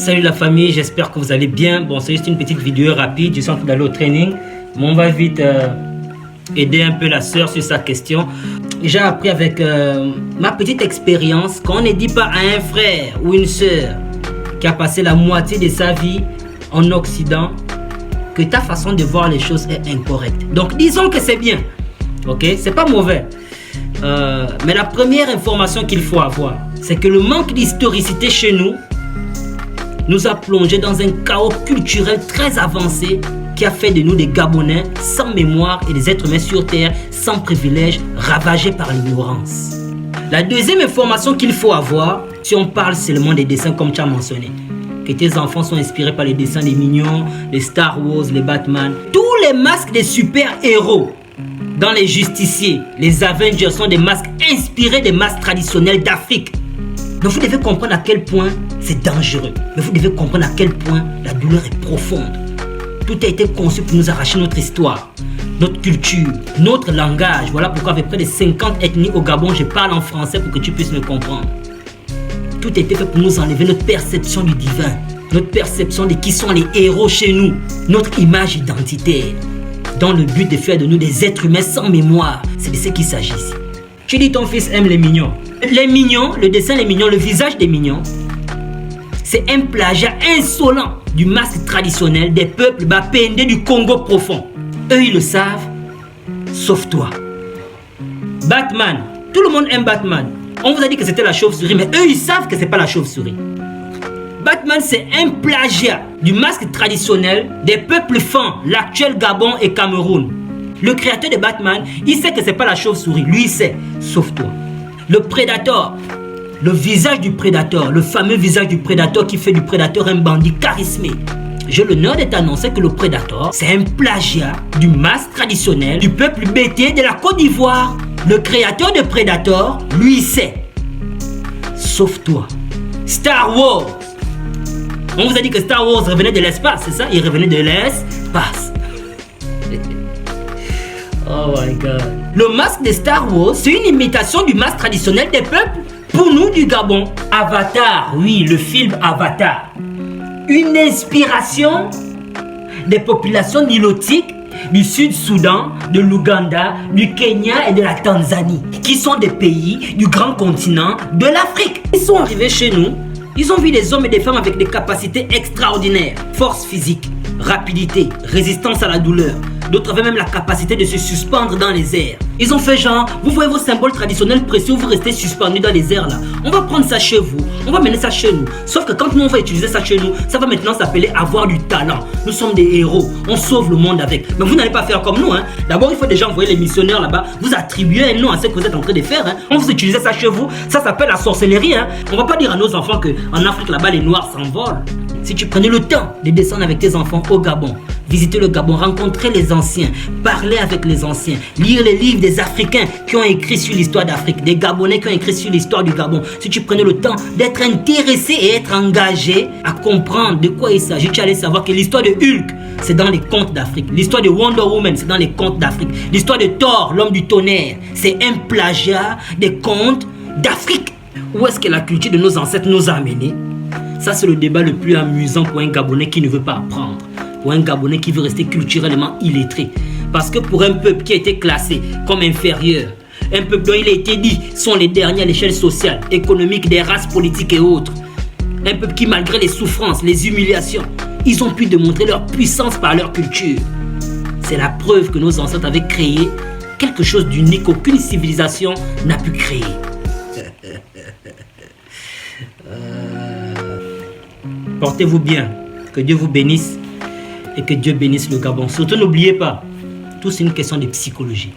Salut la famille, j'espère que vous allez bien. Bon, c'est juste une petite vidéo rapide, je suis en train d'aller au training. Mais on va vite aider un peu la sœur sur sa question. J'ai appris avec ma petite expérience qu'on ne dit pas à un frère ou une sœur qui a passé la moitié de sa vie en Occident que ta façon de voir les choses est incorrecte. Donc disons que c'est bien, ok, c'est pas mauvais. Mais la première information qu'il faut avoir, c'est que le manque d'historicité chez nous a plongé dans un chaos culturel très avancé qui a fait de nous des Gabonais sans mémoire et des êtres humains sur terre sans privilèges, ravagés par l'ignorance. La deuxième information qu'il faut avoir, si on parle seulement des dessins comme tu as mentionné, que tes enfants sont inspirés par les dessins des Mignons, les Star Wars, les Batman, tous les masques des super-héros dans les Justiciers, les Avengers sont des masques inspirés des masques traditionnels d'Afrique. Donc vous devez comprendre à quel point c'est dangereux. Mais vous devez comprendre à quel point la douleur est profonde. Tout a été conçu pour nous arracher notre histoire, notre culture, notre langage. Voilà pourquoi avec près de 50 ethnies au Gabon, je parle en français pour que tu puisses me comprendre. Tout a été fait pour nous enlever notre perception du divin, notre perception de qui sont les héros chez nous, notre image identitaire, dans le but de faire de nous des êtres humains sans mémoire. C'est de ce qu'il s'agit ici. Tu dis ton fils aime les Mignons. Les Mignons, le dessin des Mignons, le visage des Mignons, c'est un plagiat insolent du masque traditionnel des peuples bapendés du Congo profond. Eux, ils le savent, sauf toi. Batman, tout le monde aime Batman. On vous a dit que c'était la chauve-souris, mais eux, ils savent que c'est pas la chauve-souris. Batman, c'est un plagiat du masque traditionnel des peuples fans, l'actuel Gabon et Cameroun. Le créateur de Batman, il sait que c'est pas la chauve-souris. Lui, il sait, sauf toi. Le Predator, le visage du Predator, le fameux visage du Predator qui fait du Predator un bandit charismé. J'ai l'honneur de t'annoncer que le Predator, c'est un plagiat du masque traditionnel du peuple bété de la Côte d'Ivoire. Le créateur de Predator, lui, il sait. Sauf toi. Star Wars. On vous a dit que Star Wars revenait de l'espace, c'est ça? Il revenait de l'espace. Oh my God. Le masque de Star Wars, c'est une imitation du masque traditionnel des peuples. Pour nous du Gabon, Avatar, oui, le film Avatar. Une inspiration des populations nilotiques du Sud-Soudan, de l'Ouganda, du Kenya et de la Tanzanie, qui sont des pays du grand continent de l'Afrique. Ils sont arrivés chez nous, ils ont vu des hommes et des femmes avec des capacités extraordinaires, force physique, rapidité, résistance à la douleur. D'autres avaient même la capacité de se suspendre dans les airs. Ils ont fait genre, vous voyez vos symboles traditionnels précieux, vous restez suspendus dans les airs là. On va prendre ça chez vous, on va mener ça chez nous. Sauf que quand nous on va utiliser ça chez nous, ça va maintenant s'appeler avoir du talent. Nous sommes des héros, on sauve le monde avec. Mais vous n'allez pas faire comme nous, hein. D'abord il faut déjà envoyer les missionnaires là-bas, vous attribuer un nom à ce que vous êtes en train de faire, hein. On vous utilise ça chez vous, ça s'appelle la sorcellerie, hein. On va pas dire à nos enfants qu'en Afrique là-bas les noirs s'envolent. Si tu prenais le temps de descendre avec tes enfants au Gabon, visiter le Gabon, rencontrer les anciens, parler avec les anciens, lire les livres des Africains qui ont écrit sur l'histoire d'Afrique, des Gabonais qui ont écrit sur l'histoire du Gabon, si tu prenais le temps d'être intéressé et être engagé à comprendre de quoi il s'agit, tu allais savoir que l'histoire de Hulk, c'est dans les contes d'Afrique. L'histoire de Wonder Woman, c'est dans les contes d'Afrique. L'histoire de Thor, l'homme du tonnerre, c'est un plagiat des contes d'Afrique. Où est-ce que la culture de nos ancêtres nous a amenés? Ça, c'est le débat le plus amusant pour un Gabonais qui ne veut pas apprendre. Pour un Gabonais qui veut rester culturellement illettré. Parce que pour un peuple qui a été classé comme inférieur, un peuple dont il a été dit sont les derniers à l'échelle sociale, économique, des races politiques et autres, un peuple qui, malgré les souffrances, les humiliations, ils ont pu démontrer leur puissance par leur culture. C'est la preuve que nos ancêtres avaient créé quelque chose d'unique qu'aucune civilisation n'a pu créer. Portez-vous bien, que Dieu vous bénisse et que Dieu bénisse le Gabon. Surtout n'oubliez pas, tout c'est une question de psychologie.